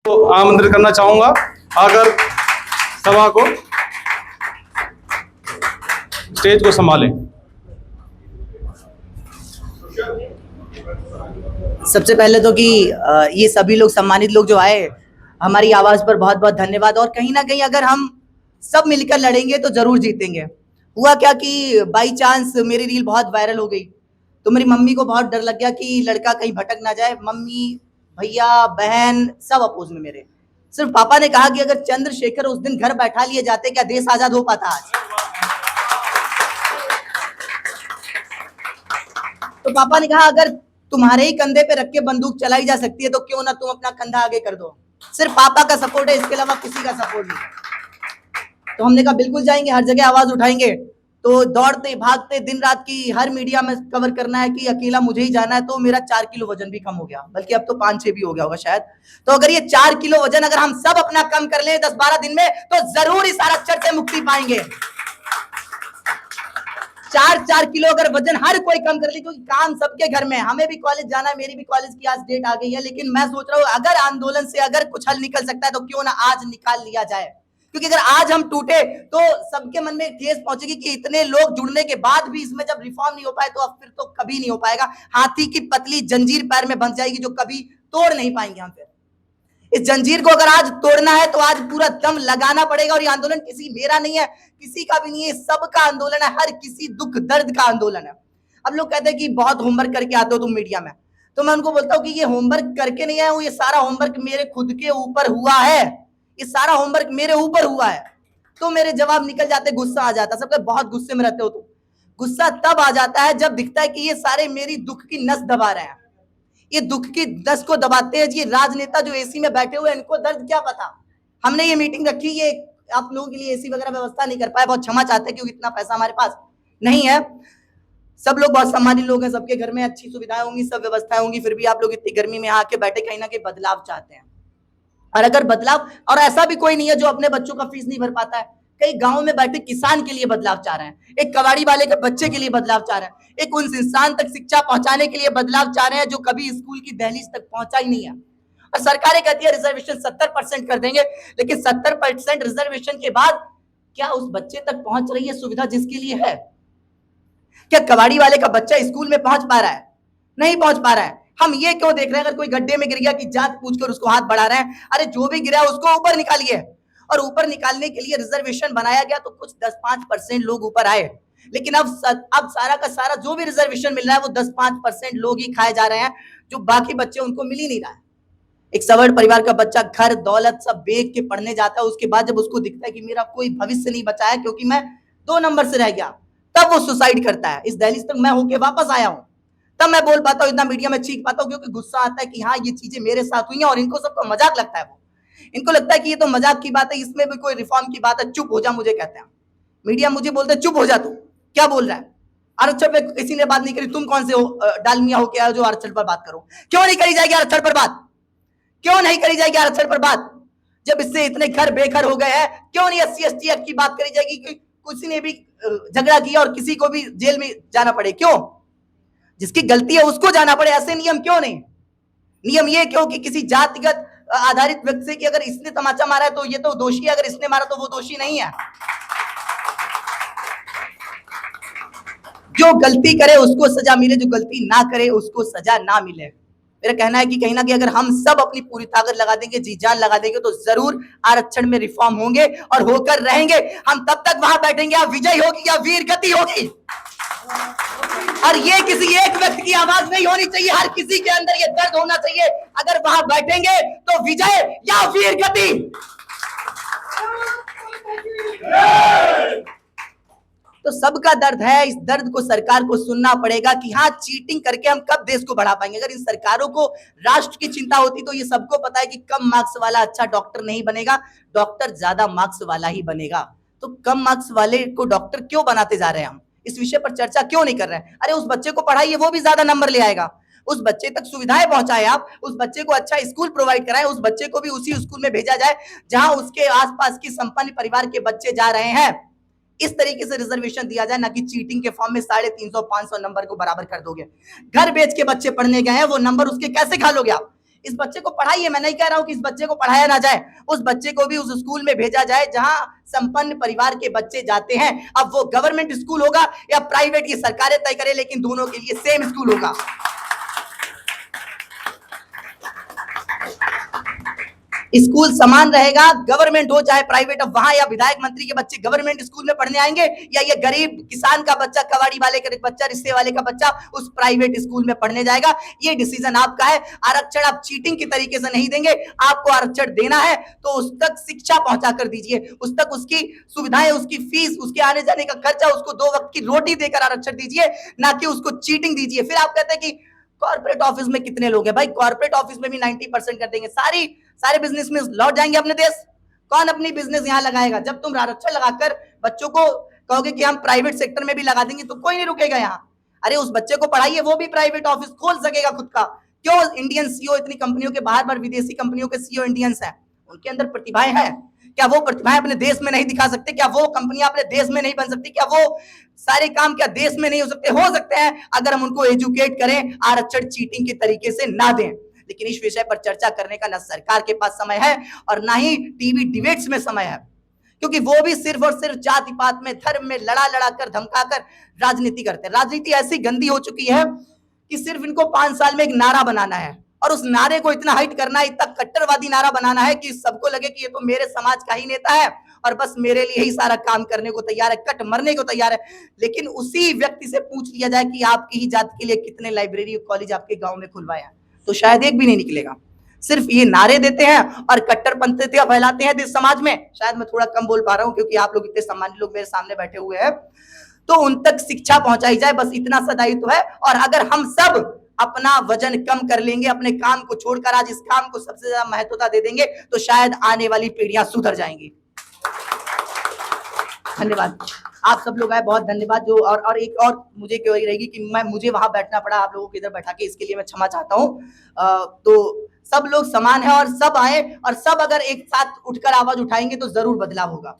तो आमंत्रित करना चाहूंगा अगर सभा को स्टेज को संभालें। सबसे पहले तो कि ये सभी लोग सम्मानित लोग जो आए, हमारी आवाज पर बहुत बहुत धन्यवाद। और कहीं ना कहीं अगर हम सब मिलकर लड़ेंगे तो जरूर जीतेंगे। हुआ क्या कि बाई चांस मेरी रील बहुत वायरल हो गई, तो मेरी मम्मी को बहुत डर लग गया कि लड़का कहीं भटक ना जाए। मम्मी, भैया, बहन सब अपोज में मेरे। सिर्फ पापा ने कहा कि अगर चंद्रशेखर उस दिन घर बैठा लिए जाते, क्या देश आजाद हो पाता आज? तो पापा ने कहा अगर तुम्हारे ही कंधे पे रख के बंदूक चलाई जा सकती है तो क्यों ना तुम अपना कंधा आगे कर दो। सिर्फ पापा का सपोर्ट है, इसके अलावा किसी का सपोर्ट नहीं। तो हमने कहा बिल्कुल जाएंगे, हर जगह आवाज उठाएंगे। तो दौड़ते भागते दिन रात की हर मीडिया में कवर करना है कि अकेला मुझे ही जाना है। तो मेरा 4 किलो वजन भी कम हो गया, बल्कि अब तो 5-6 भी हो गया होगा शायद। तो अगर ये 4 किलो वजन अगर हम सब अपना कम कर ले 10-12 दिन में, तो जरूर इस आरक्षण से मुक्ति पाएंगे। 4-4 किलो अगर वजन हर कोई कम कर ले, क्योंकि काम सबके घर में है। हमें भी कॉलेज जाना है, मेरी भी कॉलेज की आज डेट आ गई है। लेकिन मैं सोच रहा हूँ अगर आंदोलन से अगर कुछ हल निकल सकता है तो क्यों ना आज निकाल लिया जाए। क्योंकि अगर आज हम टूटे तो सबके मन में ठेस पहुंचेगी कि इतने लोग जुड़ने के बाद भी इसमें जब रिफॉर्म नहीं हो पाए तो अब फिर तो कभी नहीं हो पाएगा। हाथी की पतली जंजीर पैर में बंध जाएगी जो कभी तोड़ नहीं पाएंगे हम। फिर इस जंजीर को अगर आज तोड़ना है तो आज पूरा दम लगाना पड़ेगा। और ये आंदोलन किसी मेरा नहीं है, किसी का भी नहीं है, सबका आंदोलन है, हर किसी दुख दर्द का आंदोलन है। अब लोग कहते हैं कि बहुत होमवर्क करके आते हो तुम मीडिया में, तो मैं उनको बोलता हूँ कि ये होमवर्क करके नहीं आया हूँ, ये सारा होमवर्क मेरे खुद के ऊपर हुआ है। ये सारा होमवर्क मेरे ऊपर हुआ है। तो मेरे जवाब निकल जाते, गुस्सा आ जाता। सबके बहुत गुस्से में रहते हो तुम। गुस्सा तब आ जाता है जब दिखता है कि ये सारे मेरी दुख की नस दबा रहे हैं। ये दुख की नस को दबाते हैं। ये राजनेता जो एसी में बैठे हुए, इनको दर्द क्या पता। हमने ये मीटिंग रखी, ये आप लोगों के लिए एसी वगैरह व्यवस्था नहीं कर पाए, बहुत क्षमा चाहते हैं क्योंकि इतना पैसा हमारे पास नहीं है। सब लोग बहुत सम्मानित लोग हैं, सबके घर में अच्छी सुविधाएं होंगी, सब व्यवस्थाएं होंगी, फिर भी आप लोग इतनी गर्मी में आके बैठे कहीं ना कहीं बदलाव चाहते हैं। और अगर बदलाव, और ऐसा भी कोई नहीं है जो अपने बच्चों का फीस नहीं भर पाता है। कई गांव में बैठे किसान के लिए बदलाव चाह रहे हैं, एक कबाड़ी वाले के बच्चे के लिए बदलाव चाह रहे हैं, एक उन इंसान तक शिक्षा पहुंचाने के लिए बदलाव चाह रहे हैं जो कभी स्कूल की दहलीज तक पहुंचा ही नहीं है। और सरकारें कहती है रिजर्वेशन 70% कर देंगे, लेकिन 70% रिजर्वेशन के बाद क्या उस बच्चे तक पहुंच रही है सुविधा जिसके लिए है? क्या कबाड़ी वाले का बच्चा स्कूल में पहुंच पा रहा है? नहीं पहुंच पा रहा है। हम ये क्यों देख रहे हैं अगर कोई गड्ढे में गिर गया कि जात पूछकर उसको हाथ बढ़ा रहे हैं? अरे जो भी गिरा उसको ऊपर निकालिए। और ऊपर निकालने के लिए रिजर्वेशन बनाया गया तो कुछ 10-5% लोग ऊपर आए। लेकिन अब सारा का सारा जो भी रिजर्वेशन मिल रहा है वो 10-5% लोग ही खाए जा रहे हैं, जो बाकी बच्चे उनको मिल ही नहीं रहा है। एक सवर्ण परिवार का बच्चा घर दौलत सब बेच के पढ़ने जाता है, उसके बाद जब उसको दिखता है कि मेरा कोई भविष्य नहीं बचा है क्योंकि मैं 2 नंबर से रह गया, तब वो सुसाइड करता है। इस दहलीज तक मैं होके वापस आया हूं, तब मैं बोल पाता हूँ, इतना मीडिया में चीख पाता हूँ, क्योंकि गुस्सा आता है कि हाँ ये चीजें मेरे साथ हुई हैं। और इनको सबको मजाक लगता है, वो इनको लगता है कि ये तो मजाक की बात है, इसमें भी कोई रिफॉर्म की बात है, चुप हो जा। मुझे कहते हैं मीडिया, मुझे बोलते चुप हो जा, तू क्या बोल रहा है? आरक्षण पे किसी ने बात नहीं करी, तुम कौन से हो डालमिया हो क्या जो आरक्षण पर बात करो? क्यों नहीं करी जाएगी आरक्षण पर बात? क्यों नहीं करी जाएगी आरक्षण पर बात? जब इससे इतने घर बेघर हो गए हैं, क्यों नहीं SC/ST एक्ट की बात करी जाएगी? किसी ने भी झगड़ा किया और किसी को भी जेल में जाना पड़े, क्यों? जिसकी गलती है उसको जाना पड़े, ऐसे नियम क्यों नहीं? नियम ये क्यों कि किसी जातिगत आधारित व्यक्ति से कि अगर इसने तमाचा मारा है तो ये तो दोषी है, अगर इसने मारा तो वो दोषी नहीं है। जो गलती करे उसको सजा मिले, जो गलती ना करे उसको सजा ना मिले। मेरा कहना है कि कहीं ना कहीं अगर हम सब अपनी पूरी ताकत लगा देंगे, जी जान लगा देंगे, तो जरूर आरक्षण में रिफॉर्म होंगे और होकर रहेंगे। हम तब तक वहां बैठेंगे, या विजय होगी या वीर गति होगी। और ये किसी एक व्यक्ति की आवाज नहीं होनी चाहिए, हर किसी के अंदर ये दर्द होना चाहिए। अगर वहां बैठेंगे तो विजय या वीर गति। तो सबका दर्द है, इस दर्द को सरकार को सुनना पड़ेगा कि हाँ चीटिंग करके हम कब देश को बढ़ा पाएंगे। अगर इन सरकारों को राष्ट्र की चिंता होती तो ये सबको पता है कि कम मार्क्स वाला अच्छा डॉक्टर नहीं बनेगा, डॉक्टर ज्यादा मार्क्स वाला ही बनेगा। तो कम मार्क्स वाले को डॉक्टर क्यों बनाते जा रहे हैं? हम इस विषय पर चर्चा क्यों नहीं कर रहे हैं? अरे उस बच्चे को पढ़ाइए, वो भी ज्यादा नंबर ले आएगा। उस बच्चे तक सुविधाएं पहुंचाए आप, उस बच्चे को अच्छा स्कूल प्रोवाइड कराएं, उस बच्चे को भी उसी स्कूल में भेजा जाए जहां उसके आसपास की संपन्न परिवार के बच्चे जा रहे हैं। इस तरीके से रिजर्वेशन दिया जाए, ना कि चीटिंग के फॉर्म में 350-500 नंबर को बराबर कर दोगे। घर बेच के बच्चे पढ़ने गए हैं, वो नंबर उसके कैसे खा लोगे आप? इस बच्चे को पढ़ाइए, मैं नहीं कह रहा हूं कि इस बच्चे को पढ़ाया ना जाए, उस बच्चे को भी उस स्कूल में भेजा जाए जहां संपन्न परिवार के बच्चे जाते हैं। अब वो गवर्नमेंट स्कूल होगा या प्राइवेट, ये सरकारें तय करें, लेकिन दोनों के लिए सेम स्कूल होगा। स्कूल समान रहेगा, गवर्नमेंट हो चाहे प्राइवेट। अब वहां या विधायक मंत्री के बच्चे गवर्नमेंट स्कूल में पढ़ने आएंगे, या ये गरीब किसान का बच्चा, कबाड़ी वाले का बच्चा, रिश्ते वाले का बच्चा उस प्राइवेट स्कूल में पढ़ने जाएगा। ये डिसीजन आपका है। आरक्षण आप चीटिंग की तरीके से नहीं देंगे। आपको आरक्षण देना है तो उस तक शिक्षा पहुंचा कर दीजिए, उस तक उसकी सुविधाएं, उसकी फीस, उसके आने जाने का खर्चा, उसको 2 वक्त की रोटी देकर आरक्षण दीजिए, ना कि उसको चीटिंग दीजिए। फिर आप कहते हैं कि कॉर्पोरेट ऑफिस में कितने लोग हैं? भाई कॉर्पोरेट ऑफिस में भी 90% कर देंगे, सारे बिजनेस में लौट जाएंगे अपने देश। कौन अपनी बिजनेस यहां लगाएगा? जब तुम आरक्षण लगाकर बच्चों को कहोगे कि हम प्राइवेट सेक्टर में भी लगा देंगे तो कोई नहीं रुकेगा यहां। अरे उस बच्चे को पढ़ाइए, वो भी प्राइवेट ऑफिस खोल सकेगा खुद का। क्यों इंडियन सीईओ, इतनी कंपनियों के बाहर विदेशी कंपनियों के सीईओ इंडियंस हैं? उनके अंदर प्रतिभाएं हैं। क्या वो प्रतिभाएं अपने देश में नहीं दिखा सकते? क्या वो कंपनियां अपने देश में नहीं बन सकती? क्या वो सारे काम क्या देश में नहीं हो सकते? हो सकते हैं, अगर हम उनको एजुकेट करें, आरक्षण चीटिंग के तरीके से ना दें। लेकिन इस विषय पर चर्चा करने का ना सरकार के पास समय है और ना ही टीवी डिबेट्स में समय है, क्योंकि वो भी सिर्फ और सिर्फ जाति पात में, धर्म में लड़ा कर, धमका कर राजनीति करते हैं। राजनीति ऐसी गंदी हो चुकी है कि सिर्फ इनको 5 साल में एक नारा बनाना है, और उस नारे को इतना हाइट करना है, इतना कट्टरवादी नारा बनाना है कि सबको लगे कि ये तो मेरे समाज का ही नेता है और बस मेरे लिए ही सारा काम करने को तैयार है, कट मरने को तैयार है। लेकिन उसी व्यक्ति से पूछ लिया जाए कि आपकी ही जाति के लिए कितने लाइब्रेरी कॉलेज आपके गांव में खुलवाए हैं, तो शायद एक भी नहीं निकलेगा। सिर्फ ये नारे देते हैं और कट्टरपंथियां फैलाते हैं देश समाज में। शायद मैं थोड़ा कम बोल पा रहा हूं क्योंकि आप लोग इतने सम्मानित लोग मेरे सामने बैठे हुए हैं। तो उन तक शिक्षा पहुंचाई जाए, बस इतना सा दायित्व है। और अगर हम सब अपना वजन कम कर लेंगे, अपने काम को छोड़कर आज इस काम को सबसे ज्यादा महत्वता दे देंगे, तो शायद आने वाली पीढ़ियां सुधर जाएंगी। धन्यवाद, आप सब लोग आए, बहुत धन्यवाद। जो और एक और मुझे क्यों रहेगी कि मुझे वहां बैठना पड़ा, आप लोगों को इधर बैठा के, इसके लिए मैं क्षमा चाहता हूँ। तो सब लोग समान है और सब आए, और सब अगर एक साथ उठकर आवाज उठाएंगे तो जरूर बदलाव होगा।